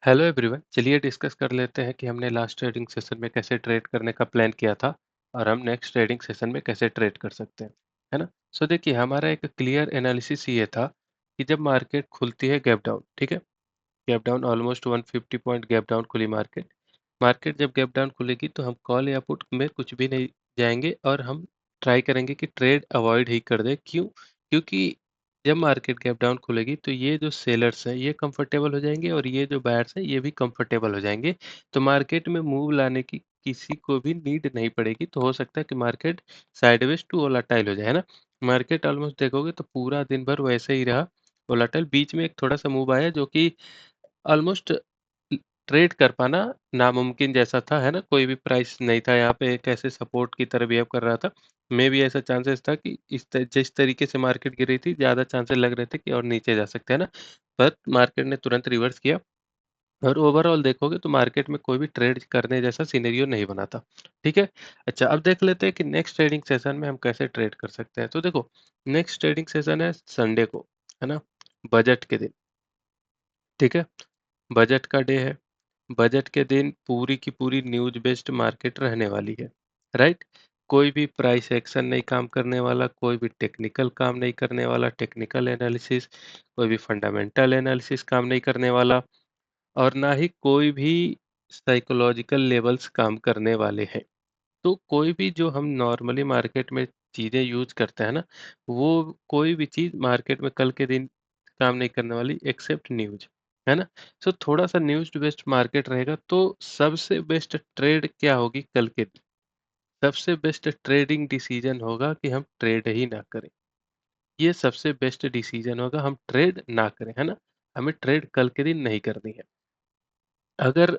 Hello everyone, चलिए discuss कर लेते हैं कि हमने लास्ट ट्रेडिंग सेशन में कैसे ट्रेड करने का प्लान किया था और हम नेक्स्ट ट्रेडिंग सेशन में कैसे ट्रेड कर सकते हैं, है ना। सो देखिए, हमारा एक क्लियर एनालिसिस ये था कि जब मार्केट खुलती है गैप डाउन, ठीक है। Gap down almost 150 point gap down खुली मार्केट। मार्केट जब गैप डाउन खुलेगी तो हम कॉल या पुट में कुछ भी नहीं जाएंगे और हम ट्राई करेंगे कि ट्रेड अवॉइड ही कर दें। क्यों? क्योंकि जब मार्केट गैप डाउन खुलेगी तो ये जो सेलर्स हैं ये कंफर्टेबल हो जाएंगे और ये जो बायर्स हैं ये भी कंफर्टेबल हो जाएंगे। तो मार्केट में मूव लाने की किसी को भी नीड नहीं पड़ेगी। तो हो सकता है कि मार्केट साइडवेज टू वोलाटाइल हो जाए, है ना। मार्केट ऑलमोस्ट देखोगे तो पूरा दिन भर वैसे ही रहा वोलाटाइल। बीच में एक थोड़ा सा मूव आया जो कि ऑलमोस्ट ट्रेड कर पाना नामुमकिन जैसा था, है ना? कोई भी प्राइस नहीं था यहाँ पे, एक ऐसे सपोर्ट की तरह बिहेव कर रहा था। मे बी ऐसा चांसेस था कि जिस तरीके से मार्केट गिरी थी, ज़्यादा चांसेस लग रहे थे कि और नीचे जा सकते हैं ना? पर मार्केट ने तुरंत रिवर्स किया और ओवरऑल देखोगे तो मार्केट में कोई भी ट्रेड करने जैसा सिनेरियो नहीं बना था, ठीक है? अच्छा, अब देख लेते हैं कि नेक्स्ट ट्रेडिंग सेशन में हम कैसे ट्रेड कर सकते हैं। तो देखो, नेक्स्ट ट्रेडिंग सेशन है संडे को, है ना? बजट के दिन, ठीक है? बजट का डे है। बजट के दिन पूरी की पूरी न्यूज़ बेस्ड मार्केट रहने वाली है, राइट? कोई भी प्राइस एक्शन नहीं काम करने वाला, कोई भी टेक्निकल काम नहीं करने वाला, टेक्निकल एनालिसिस, कोई भी फंडामेंटल एनालिसिस काम नहीं करने वाला और ना ही कोई भी साइकोलॉजिकल लेवल्स काम करने वाले हैं। तो कोई भी जो हम नॉर्मली मार्केट में चीज़ें यूज़ करते हैं ना, वो कोई भी चीज़ मार्केट में कल के दिन काम नहीं करने वाली एक्सेप्ट न्यूज़, है ना? सो थोड़ा-सा न्यूज़ बेस्ड मार्केट रहेगा तो सबसे बेस्ट ट्रेड क्या होगी कल के दिन? सबसे बेस्ट ट्रेडिंग डिसीजन होगा कि हम ट्रेड ही ना करें। ये सबसे बेस्ट डिसीजन होगा, हम ट्रेड ना करें, है ना? हमें ट्रेड कल के दिन नहीं करनी है। अगर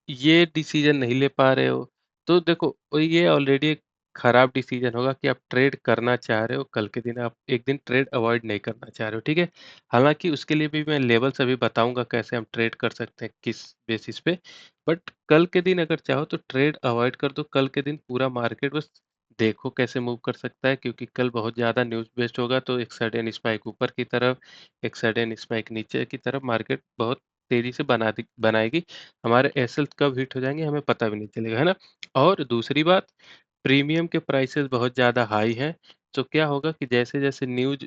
ये डिसीजन नहीं ले पा रहे हो, तो देखो ये ऑलरेडी एक खराब डिसीजन होगा कि आप ट्रेड करना चाह रहे हो, कल के दिन आप एक दिन ट्रेड अवॉइड नहीं करना चाह रहे हो, ठीक है? हालाँकि उसके लिए भी मैं लेवल्स अभी बताऊँगा कैसे हम ट्रेड कर सकते हैं, किस बेसिस पे। बट कल के दिन अगर चाहो तो ट्रेड अवॉइड कर दो, कल के दिन पूरा मार्केट बस देखो कैसे मूव कर सकता है क्योंकि कल बहुत ज़्यादा न्यूज़ बेस्ड होगा तो एक सडन स्पाइक ऊपर की तरफ, एक सडन स्पाइक नीचे की तरफ मार्केट बहुत तेज़ी से बनाएगी। हमारे एसेल्स कब हिट हो जाएँगे हमें पता भी नहीं चलेगा, है ना? और दूसरी बात, प्रीमियम के प्राइसेज़ बहुत ज़्यादा हाई हैं, तो क्या होगा कि जैसे-जैसे न्यूज़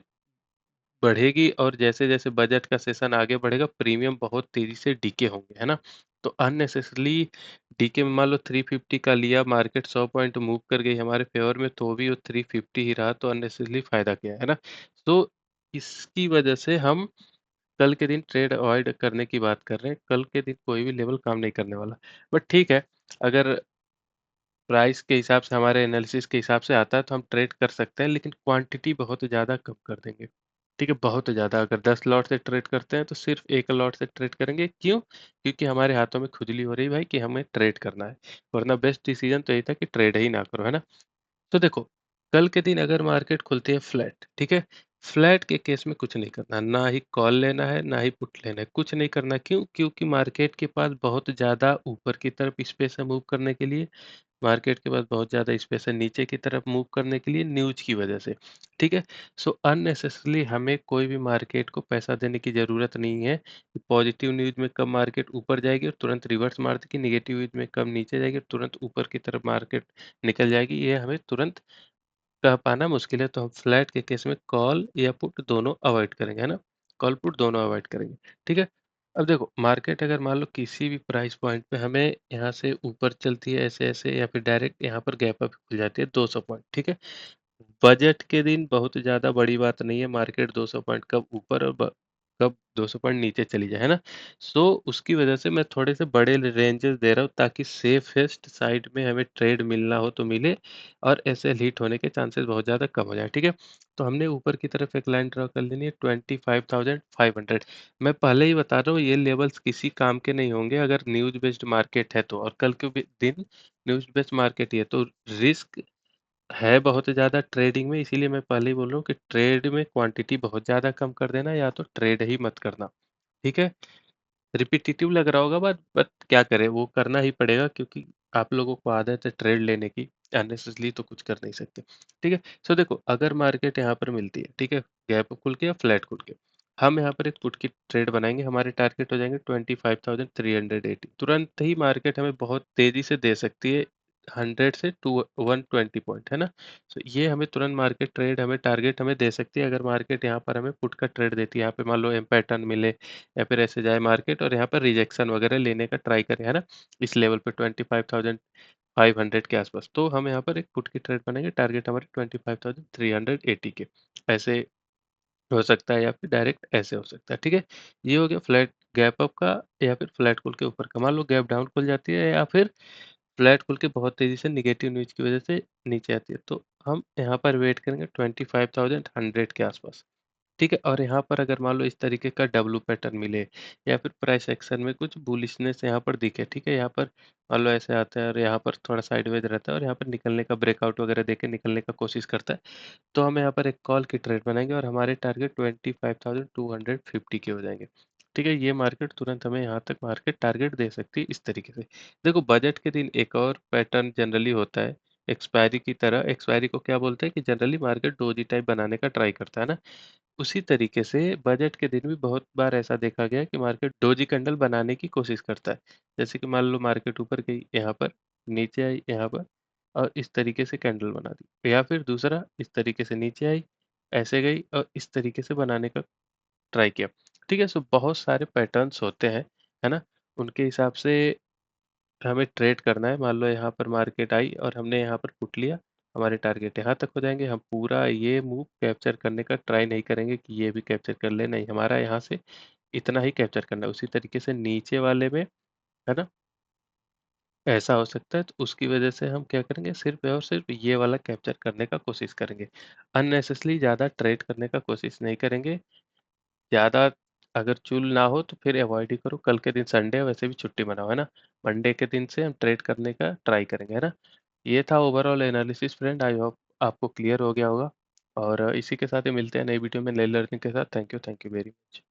बढ़ेगी और जैसे-जैसे बजट का सेशन आगे बढ़ेगा, प्रीमियम बहुत तेज़ी से डीके होंगे, है ना? तो अननेसेसरीली डीके में मान लो 350 का लिया, मार्केट 100 पॉइंट मूव कर गई हमारे फ़ेवर में, तो भी वो 350 ही रहा, तो अननेसेसरीली फ़ायदा क्या है ना? तो इसकी वजह से हम कल के दिन ट्रेड अवॉइड करने की बात कर रहे हैं। कल के दिन कोई भी लेवल काम नहीं करने वाला। बट ठीक है, अगर प्राइस के हिसाब से हमारे एनालिसिस के हिसाब से आता है तो हम ट्रेड कर सकते हैं, लेकिन क्वांटिटी बहुत ज़्यादा कम कर देंगे। ठीक है? बहुत ज़्यादा, अगर 10 लॉट से ट्रेड करते हैं तो सिर्फ़ 1 लॉट से ट्रेड करेंगे। क्यों? क्योंकि हमारे हाथों में खुजली हो रही है भाई कि हमें ट्रेड करना है। वरना बेस्ट डिसीज़न तो यही था कि ट्रेड ही ना करो, है ना? तो देखो, कल के दिन अगर मार्केट खुलती है फ्लैट, ठीक है? फ्लैट के केस में कुछ नहीं करना, ना ही कॉल लेना है, ना ही पुट लेना है, कुछ नहीं करना। क्यों? क्योंकि मार्केट के पास बहुत ज़्यादा ऊपर की तरफ स्पेस है मूव करने के लिए, मार्केट के पास बहुत ज़्यादा स्पेस है नीचे की तरफ मूव करने के लिए न्यूज़ की वजह से, ठीक है? सो अननेसेसरीली हमें कोई भी मार्केट को पैसा देने की ज़रूरत नहीं है। पॉजिटिव न्यूज़ में कब मार्केट ऊपर जाएगी और तुरंत रिवर्स मार देगी, नेगेटिव न्यूज़ में कब नीचे जाएगी और तुरंत ऊपर की तरफ मार्केट निकल जाएगी, ये हमें तुरंत कह पाना मुश्किल है। तो हम फ्लैट के केस में कॉल या पुट दोनों अवॉइड करेंगे, है ना? कॉल पुट दोनों अवॉइड करेंगे, ठीक है? अब देखो, मार्केट अगर मान लो किसी भी प्राइस पॉइंट पे हमें यहाँ से ऊपर चलती है ऐसे-ऐसे या फिर डायरेक्ट यहाँ पर गैप अप खुल जाती है 200 पॉइंट, ठीक है? बजट के दिन बहुत ज़्यादा बड़ी बात नहीं है, मार्केट 200 पॉइंट कब ऊपर और कब 200 पॉइंट नीचे चली जाए, है ना? सो उसकी वजह से मैं थोड़े से बड़े रेंजेस दे रहा हूँ ताकि सेफेस्ट साइड में हमें ट्रेड मिलना हो तो मिले और ऐसे हिट होने के चांसेस बहुत ज़्यादा कम हो जाए, ठीक है? तो हमने ऊपर की तरफ एक लाइन ड्रॉ कर लेनी है 25,500। मैं पहले ही बता रहा हूँ ये लेवल्स किसी काम के नहीं होंगे अगर न्यूज़ बेस्ड मार्केट है तो, और कल के भी दिन न्यूज़ बेस्ड मार्केट ही है, तो रिस्क है बहुत ज़्यादा ट्रेडिंग में। इसीलिए मैं पहले ही बोल रहा हूँ कि ट्रेड में क्वांटिटी बहुत ज़्यादा कम कर देना या तो ट्रेड ही मत करना, ठीक है? रिपिटिटिव लग रहा होगा बट क्या करें, वो करना ही पड़ेगा क्योंकि आप लोगों को आदत है ट्रेड लेने की, अननेसेसरली तो कुछ कर नहीं सकते, ठीक है? सो देखो, अगर मार्केट यहाँ पर मिलती है, ठीक है? गैप खुल के या फ्लैट खुल के, हम यहाँ पर एक पुट की ट्रेड बनाएँगे, हमारे टारगेट हो जाएँगे 25,380। तुरंत ही मार्केट हमें बहुत तेज़ी से दे सकती है 100 से टू 120 पॉइंट, है ना? सो ये हमें तुरंत मार्केट ट्रेड हमें टारगेट हमें दे सकती है अगर मार्केट यहाँ पर हमें पुट का ट्रेड देती है। यहाँ पे मान लो एम पैटर्न मिले या फिर ऐसे जाए मार्केट और यहाँ पर रिजेक्शन वगैरह लेने का ट्राई करे, है ना? इस लेवल पे 25,500 के आसपास। तो हम यहाँ पर एक पुट की ट्रेड बनाएँगे, टारगेट हमारे 25,380 के। ऐसे हो सकता है या फिर डायरेक्ट ऐसे हो सकता है, ठीक है? ये हो गया फ्लैट गैप अप का या फिर फ्लैट कॉल के ऊपर का। मान लो गैप डाउन खुल जाती है या फिर फ्लैट खुल के बहुत तेज़ी से नेगेटिव न्यूज़ की वज़ह से नीचे आती है, तो हम यहाँ पर वेट करेंगे 25,100 के आसपास। ठीक है? और यहाँ पर अगर मान लो इस तरीके का डब्लू पैटर्न मिले या फिर प्राइस एक्शन में कुछ बुलिशनेस यहाँ पर दिखे, ठीक है? यहाँ पर मान लो ऐसे आता है और यहाँ पर थोड़ा साइडवेज रहता है और यहाँ पर निकलने का ब्रेकआउट वगैरह देके निकलने का कोशिश करता है, तो हम यहाँ पर एक कॉल की ट्रेड बनाएँगे और हमारे टारगेट 25,250 के हो जाएँगे। ठीक है? ये मार्केट तुरंत हमें यहाँ तक मार्केट टारगेट दे सकती है इस तरीके से। देखो बजट के दिन एक और पैटर्न जनरली होता है, एक्सपायरी की तरह। एक्सपायरी को क्या बोलते हैं कि जनरली मार्केट डोजी टाइप बनाने का ट्राई करता है ना? उसी तरीके से बजट के दिन भी बहुत बार ऐसा देखा गया है कि मार्केट डोजी कैंडल बनाने की कोशिश करता है। जैसे कि मान लो मार्केट ऊपर गई यहाँ पर, नीचे आई यहाँ पर और इस तरीके से कैंडल बना दी। या फिर दूसरा इस तरीके से नीचे आई, ऐसे गई और इस तरीके से बनाने का ट्राई किया। ठीक है? सो बहुत सारे पैटर्न्स होते हैं, है ना? उनके हिसाब से हमें ट्रेड करना है। मान लो यहाँ पर मार्केट आई और हमने यहाँ पर पुट लिया, हमारे टारगेट यहाँ तक हो जाएँगे। हम पूरा ये मूव कैप्चर करने का ट्राई नहीं करेंगे कि ये भी कैप्चर कर ले, नहीं, हमारा यहाँ से इतना ही कैप्चर करना है। उसी तरीके से नीचे वाले में, है ना? ऐसा हो सकता है, तो उसकी वजह से हम क्या करेंगे, सिर्फ़ और सिर्फ़ ये वाला कैप्चर करने का कोशिश करेंगे। अननेसेसरी ज़्यादा ट्रेड करने का कोशिश नहीं करेंगे। ज़्यादा अगर चूल ना हो तो फिर अवॉइड ही करो। कल के दिन संडे है, वैसे भी छुट्टी मनाओ, है ना? मंडे के दिन से हम ट्रेड करने का ट्राई करेंगे, है ना? ये था overall analysis friend, I hope आपको क्लियर हो गया होगा और इसी के साथ ही मिलते हैं नई वीडियो में नई लर्निंग के साथ। Thank you very much.